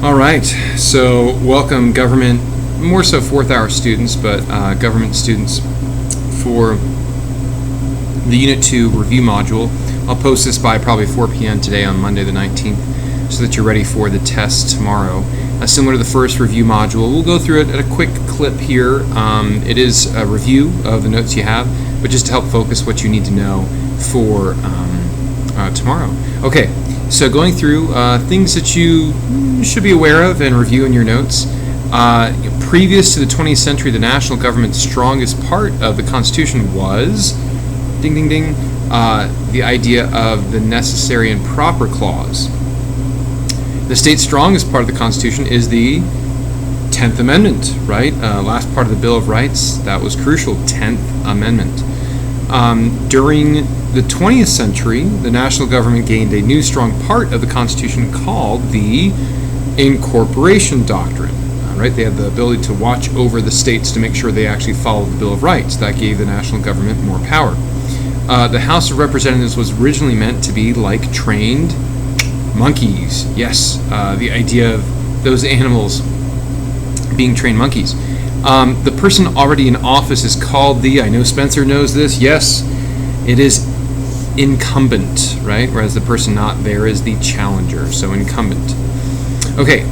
All right, so welcome government, more so fourth hour students, but government students for the Unit 2 review module. I'll post this by probably 4 p.m. today on Monday the 19th so that you're ready for the test tomorrow. Similar to the first review module, we'll go through it at a quick clip here. It is a review of the notes you have, but just to help focus what you need to know for tomorrow. Okay, so going through things that you should be aware of and review in your notes. Previous to the 20th century, the national government's strongest part of the Constitution was, ding ding ding, the idea of the necessary and proper clause. The state's strongest part of the Constitution is the 10th Amendment, right? Last part of the Bill of Rights, that was crucial, 10th Amendment. During the 20th century, the national government gained a new strong part of the Constitution called the incorporation doctrine. Right? They had the ability to watch over the states to make sure they actually followed the Bill of Rights. That gave the national government more power. The House of Representatives was originally meant to be like trained monkeys. Yes, the idea of those animals being trained monkeys. The person already in office is called the, I know Spencer knows this, yes, it is incumbent, right? Whereas the person not there is the challenger, so incumbent. Okay,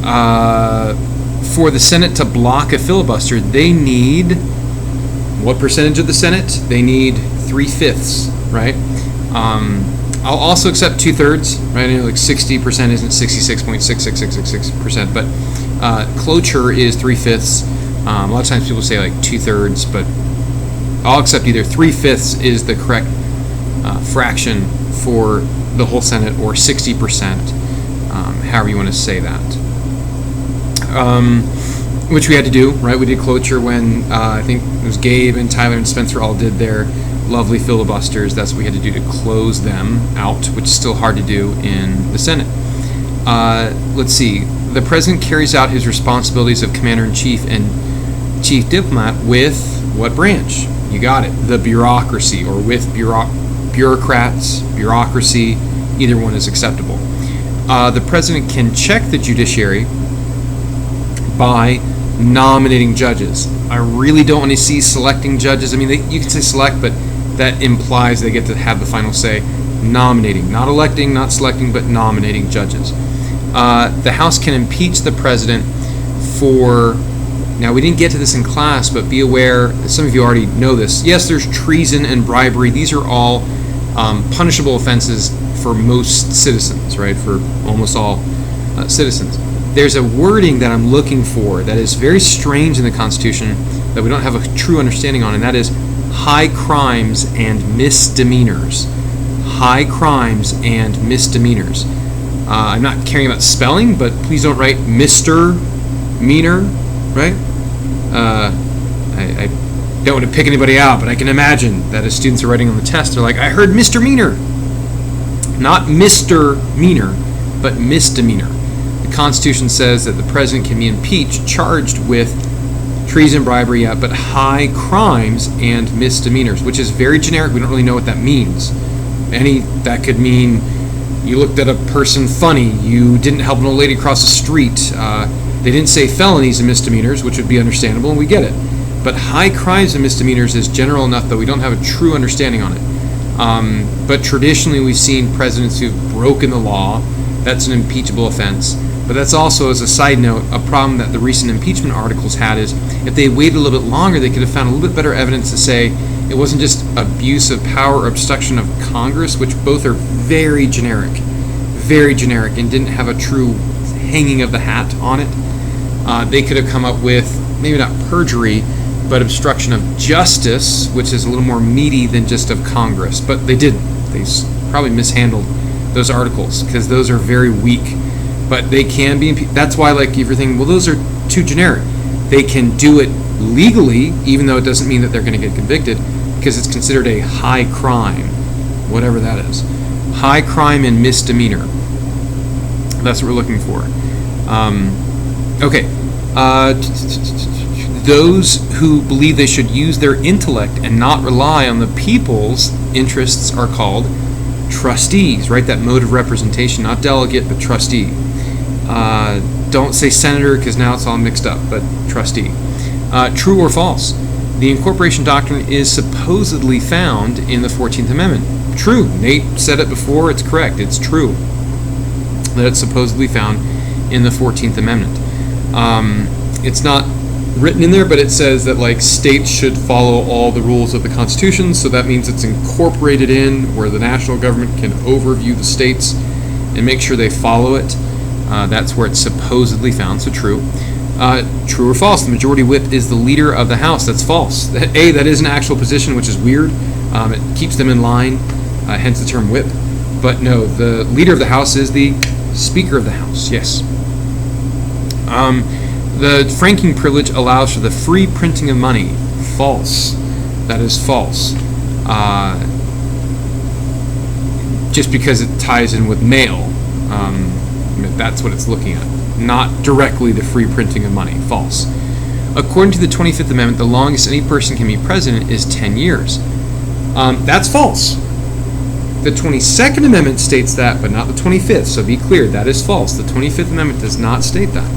for the Senate to block a filibuster, they need, what percentage of the Senate? They need 3/5, right? I'll also accept 2/3, right? I know like 60% isn't 66.66666%, but cloture is 3/5. A lot of times people say like 2/3, but I'll accept either 3/5 is the correct fraction for the whole Senate, or 60%, however you want to say that. Which we had to do, right? We did cloture when I think it was Gabe and Tyler and Spencer all did their lovely filibusters. That's what we had to do to close them out, which is still hard to do in the Senate. Let's see. The president carries out his responsibilities of commander-in-chief and chief diplomat with what branch? You got it. The bureaucracy, or with bureaucrats, bureaucracy. Either one is acceptable. The president can check the judiciary by nominating judges. I really don't want to see selecting judges. I mean, you can say select, but that implies they get to have the final say. Nominating, not electing, not selecting, but nominating judges. The House can impeach the president for, now we didn't get to this in class, but be aware, some of you already know this. Yes, there's treason and bribery. These are all punishable offenses for most citizens, right? For almost all citizens. There's a wording that I'm looking for that is very strange in the Constitution that we don't have a true understanding on, and that is high crimes and misdemeanors. High crimes and misdemeanors. I'm not caring about spelling, but please don't write Mr. Meaner, right? I don't want to pick anybody out, but I can imagine that as students are writing on the test, they're like, I heard Mr. Meaner. Not Mr. Meaner, but misdemeanor. The Constitution says that the president can be impeached, charged with treason, bribery, but high crimes and misdemeanors, which is very generic. We don't really know what that means. That could mean you looked at a person funny, you didn't help an old lady across the street. They didn't say felonies and misdemeanors, which would be understandable, and we get it. But high crimes and misdemeanors is general enough that we don't have a true understanding on it. But traditionally we've seen presidents who've broken the law. That's an impeachable offense. But that's also, as a side note, a problem that the recent impeachment articles had is if they waited a little bit longer, they could have found a little bit better evidence to say it wasn't just abuse of power or obstruction of Congress, which both are very generic, and didn't have a true hanging of the hat on it. They could have come up with, maybe not perjury, but obstruction of justice, which is a little more meaty than just of Congress. But they did. They probably mishandled those articles because those are very weak. But they can be impeached. That's why, like, if you're thinking, well, those are too generic. They can do it legally, even though it doesn't mean that they're going to get convicted, because it's considered a high crime, whatever that is. High crime and misdemeanor. That's what we're looking for. Okay. Those who believe they should use their intellect and not rely on the people's interests are called trustees, right? That mode of representation, not delegate, but trustee. Don't say senator because now it's all mixed up, but trustee. True or false? The incorporation doctrine is supposedly found in the 14th Amendment. True. Nate said it before. It's correct. It's true that it's supposedly found in the 14th Amendment. It's not written in there, but it says that like states should follow all the rules of the Constitution, so that means it's incorporated in where the national government can overview the states and make sure they follow it. That's where it's supposedly found, so true. True or false? The majority whip is the leader of the House. That's false. That is an actual position, which is weird. It keeps them in line, hence the term whip. But no, the leader of the House is the Speaker of the House. Yes. The franking privilege allows for the free printing of money. False. That is false. Just because it ties in with mail. That's what it's looking at. Not directly the free printing of money. False. According to the 25th Amendment, the longest any person can be president is 10 years. That's false. The 22nd Amendment states that, but not the 25th, so be clear, that is false. The 25th Amendment does not state that.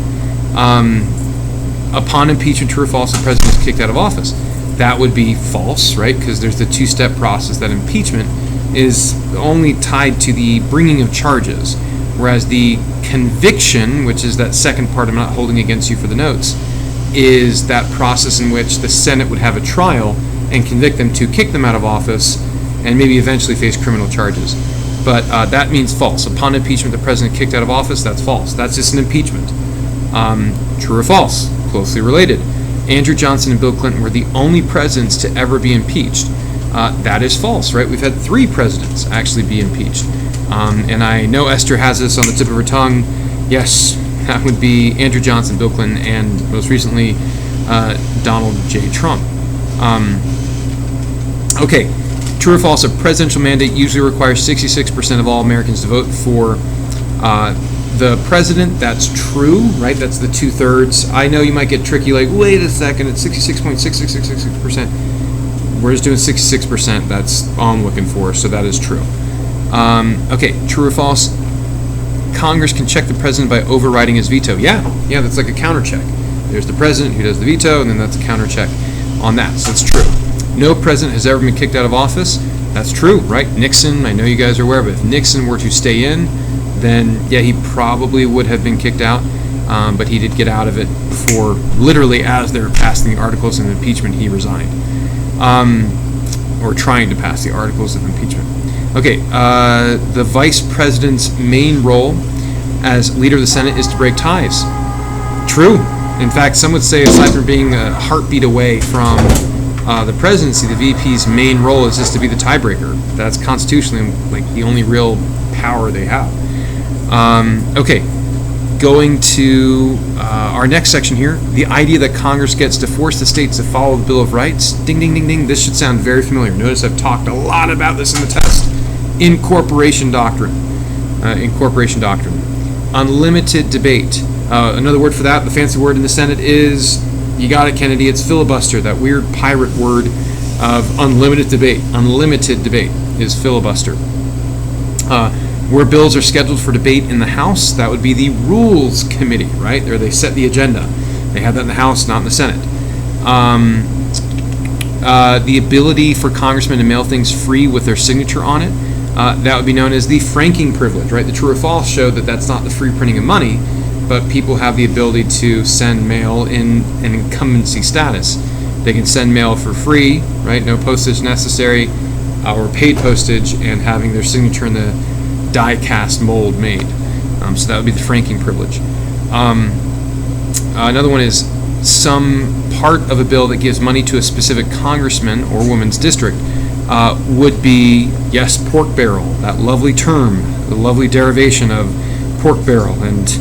Upon impeachment, true or false, the president is kicked out of office. That would be false, right? Because there's the two-step process. That impeachment is only tied to the bringing of charges, whereas the conviction, which is that second part I'm not holding against you for the notes, is that process in which the Senate would have a trial and convict them to kick them out of office and maybe eventually face criminal charges. But that means false. Upon impeachment, the president kicked out of office, that's false. That's just an impeachment. True or false? Closely related. Andrew Johnson and Bill Clinton were the only presidents to ever be impeached. That is false, right? We've had 3 presidents actually be impeached. And I know Esther has this on the tip of her tongue. Yes, that would be Andrew Johnson, Bill Clinton, and most recently Donald J. Trump. Okay, true or false? A presidential mandate usually requires 66% of all Americans to vote for the president. That's true, right? That's the 2/3. I know you might get tricky, like, wait a second, it's 66.6666%. We're just doing 66%. That's all I'm looking for, so that is true. Okay, true or false? Congress can check the president by overriding his veto. Yeah, that's like a counter check. There's the president who does the veto, and then that's a counter check on that. So that's true. No president has ever been kicked out of office. That's true, right? Nixon, I know you guys are aware, but if Nixon were to stay in, then yeah, he probably would have been kicked out. But he did get out of it before, literally as they were passing the articles of impeachment, he resigned. Or trying to pass the articles of impeachment. Okay, the vice president's main role as leader of the Senate is to break ties. True. In fact, some would say, aside from being a heartbeat away from the presidency, the VP's main role is just to be the tiebreaker. That's constitutionally like the only real power they have. Okay, going to our next section here, the idea that Congress gets to force the states to follow the Bill of Rights. Ding, ding, ding, ding. This should sound very familiar. Notice I've talked a lot about this in the test. Incorporation doctrine. Unlimited debate. Another word for that, the fancy word in the Senate is, you got it, Kennedy, it's filibuster, that weird pirate word of unlimited debate. Unlimited debate is filibuster. Where bills are scheduled for debate in the House, that would be the Rules Committee, right? There they set the agenda. They have that in the House, not in the Senate. The ability for congressmen to mail things free with their signature on it, that would be known as the franking privilege, right? The true or false showed that that's not the free printing of money, but people have the ability to send mail in an incumbency status. They can send mail for free, right? No postage necessary, or paid postage, and having their signature in the die-cast mold made. So that would be the franking privilege. Another one is some part of a bill that gives money to a specific congressman or woman's district would be, yes, pork barrel, that lovely term, the lovely derivation of pork barrel, and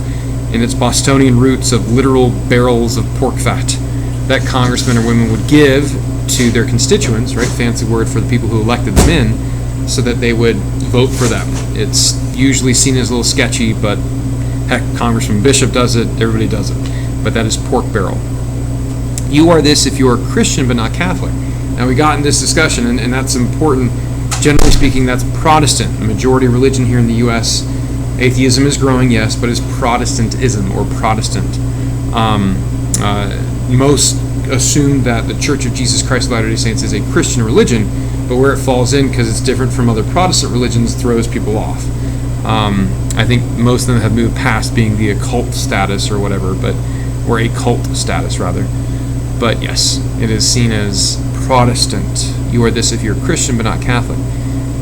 in its Bostonian roots of literal barrels of pork fat that congressmen or women would give to their constituents, right? Fancy word for the people who elected them in, so that they would vote for them. It's usually seen as a little sketchy, but heck, Congressman Bishop does it, everybody does it. But that is pork barrel. You are this if you are Christian but not Catholic. Now we got in this discussion, and that's important. Generally speaking, that's Protestant, the majority religion here in the U.S. Atheism is growing, yes, but is Protestantism or Protestant. Most assume that the Church of Jesus Christ of Latter-day Saints is a Christian religion, but where it falls in, because it's different from other Protestant religions, throws people off. I think most of them have moved past being the occult status or whatever, or a cult status rather. But yes, it is seen as Protestant. You are this if you're Christian but not Catholic.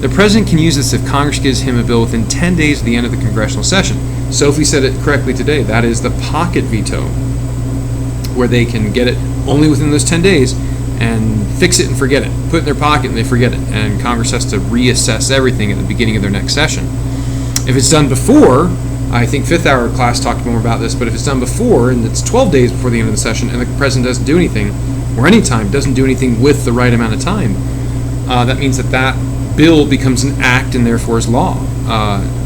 The president can use this if Congress gives him a bill within 10 days of the end of the congressional session. Sophie said it correctly today. That is the pocket veto, where they can get it only within those 10 days and fix it and forget it. Put it in their pocket and they forget it. And Congress has to reassess everything at the beginning of their next session. If it's done before, I think 5th hour class talked more about this, but if it's done before and it's 12 days before the end of the session and the president doesn't do anything, or any time doesn't do anything with the right amount of time, that means that bill becomes an act and therefore is law.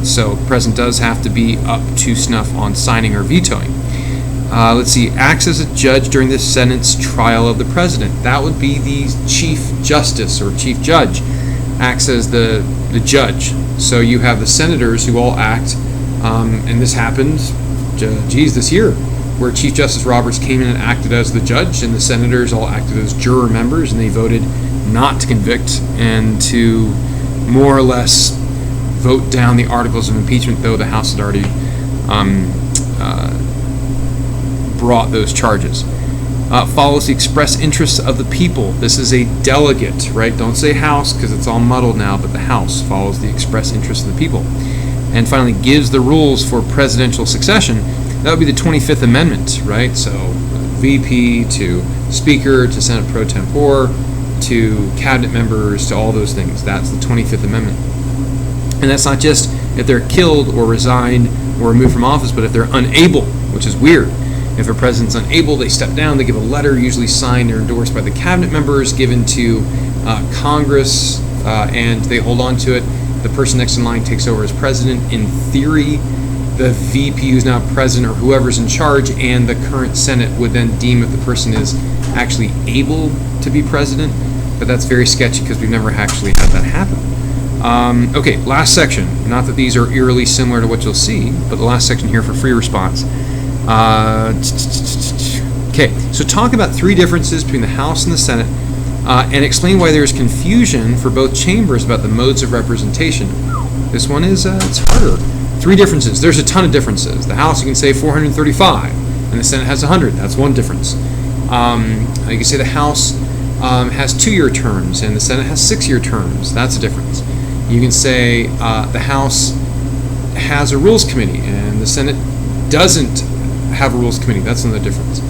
So the president does have to be up to snuff on signing or vetoing. Let's see, acts as a judge during the Senate's trial of the president. That would be the chief justice or chief judge. Acts as the judge. So you have the senators who all act, and this happened, this year, where Chief Justice Roberts came in and acted as the judge, and the senators all acted as juror members, and they voted not to convict and to more or less vote down the articles of impeachment, though the House had already brought those charges. Follows the express interests of the people. This is a delegate, right? Don't say House because it's all muddled now, but the House follows the express interests of the people. And finally, gives the rules for presidential succession. That would be the 25th Amendment, right? So VP to Speaker to Senate pro tempore to cabinet members to all those things. That's the 25th Amendment. And that's not just if they're killed or resigned or removed from office, but if they're unable, which is weird. If a president's unable, they step down, they give a letter, usually signed or endorsed by the cabinet members, given to Congress, and they hold on to it. The person next in line takes over as president. In theory, the VP who's now president or whoever's in charge and the current Senate would then deem if the person is actually able to be president, but that's very sketchy because we've never actually had that happen. Okay, last section. Not that these are eerily similar to what you'll see, but the last section here for free response. Okay, so talk about 3 differences between the House and the Senate, and explain why there is confusion for both chambers about the modes of representation. This one is it's harder. 3 differences. There's a ton of differences. The House, you can say 435, and the Senate has 100. That's one difference. You can say the House has 2-year terms, and the Senate has 6-year terms. That's a difference. You can say the House has a Rules Committee, and the Senate doesn't have a Rules Committee. That's another difference.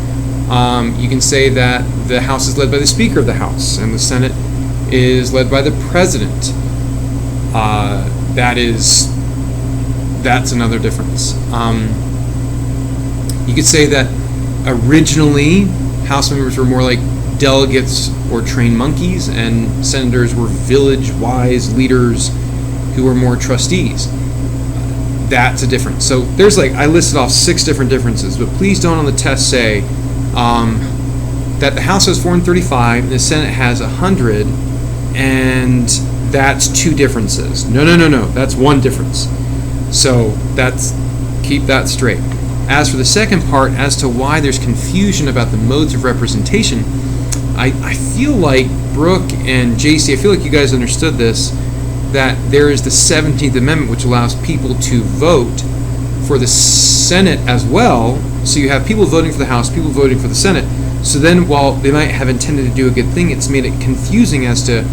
You can say that the House is led by the Speaker of the House, and the Senate is led by the President. That's another difference. You could say that originally House members were more like delegates or trained monkeys, and senators were village-wise leaders who were more trustees. That's a difference. So there's I listed off 6 different differences, but please don't on the test say that the House has 435 and the Senate has 100, and that's 2 differences. No. That's 1 difference. So keep that straight. As for the second part, as to why there's confusion about the modes of representation, I feel like Brooke and JC, I feel like you guys understood this, that there is the 17th Amendment, which allows people to vote for the Senate as well. So you have people voting for the House, people voting for the Senate. So then while they might have intended to do a good thing, it's made it confusing as to,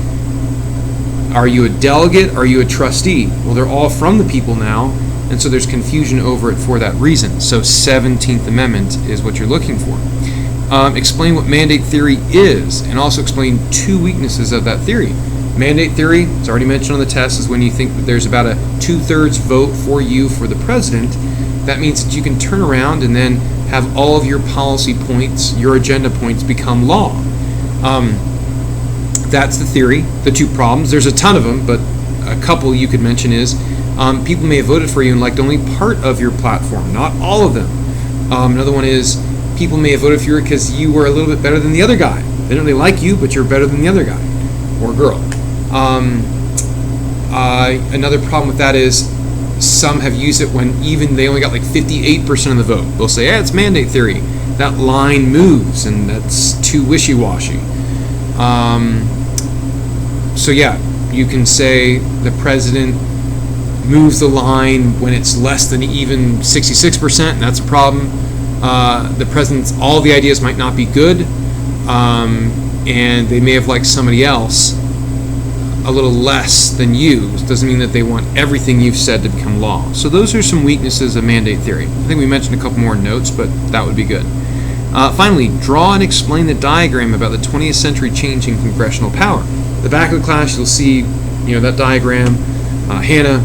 are you a delegate, are you a trustee? Well, they're all from the people now, and so there's confusion over it for that reason. So 17th Amendment is what you're looking for. Explain what mandate theory is, and also explain 2 weaknesses of that theory. Mandate theory, it's already mentioned on the test, is when you think that there's about a 2/3 vote for you for the president. That means that you can turn around and then have all of your policy points, your agenda points, become law. That's the theory. The 2 problems, there's a ton of them, but a couple you could mention is people may have voted for you and liked only part of your platform, not all of them. Another one is people may have voted for you because you were a little bit better than the other guy. They don't really like you, but you're better than the other guy or girl. Another problem with that is some have used it when even they only got like 58% of the vote. They'll say, yeah, it's mandate theory. That line moves, and that's too wishy-washy. So yeah, you can say the president moves the line when it's less than even 66%, and that's a problem. The president's, all the ideas might not be good, and they may have liked somebody else a little less than you. It doesn't mean that they want everything you've said to become law. So those are some weaknesses of mandate theory. I think we mentioned a couple more notes, but that would be good. Finally, draw and explain the diagram about the 20th century change in congressional power. The back of the class, you'll see, that diagram. Hannah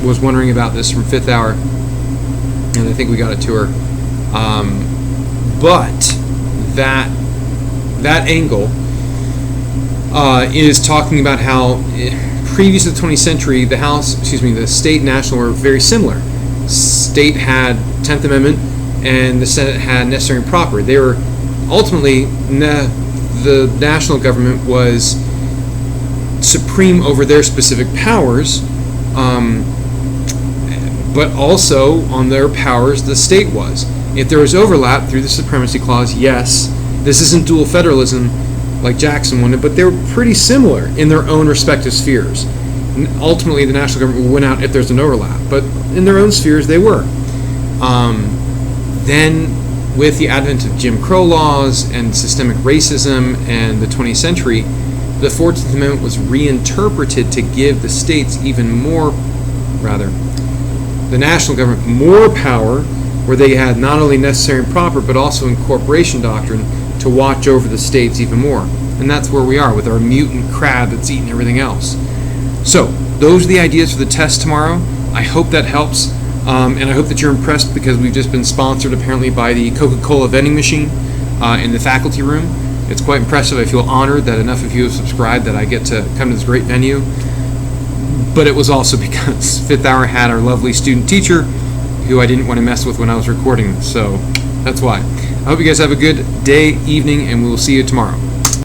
was wondering about this from 5th hour, and I think we got it to her. But that angle is talking about how previous to the 20th century, the state and national were very similar. State had 10th Amendment, and the Senate had necessary and proper. They were ultimately, the national government was supreme over their specific powers, but also on their powers the state was. If there was overlap through the supremacy clause, yes, this isn't dual federalism like Jackson wanted, but they were pretty similar in their own respective spheres. And ultimately, the national government would win out if there's an overlap, but in their own spheres, they were. Then, with the advent of Jim Crow laws and systemic racism and the 20th century, the 14th Amendment was reinterpreted to give the states the national government more power, where they had not only necessary and proper, but also incorporation doctrine to watch over the states even more. And that's where we are with our mutant crab that's eating everything else. So, those are the ideas for the test tomorrow. I hope that helps. And I hope that you're impressed, because we've just been sponsored apparently by the Coca-Cola vending machine in the faculty room. It's quite impressive. I feel honored that enough of you have subscribed that I get to come to this great venue. But it was also because 5th hour had our lovely student teacher who I didn't want to mess with when I was recording this. So that's why. I hope you guys have a good day, evening, and we will see you tomorrow.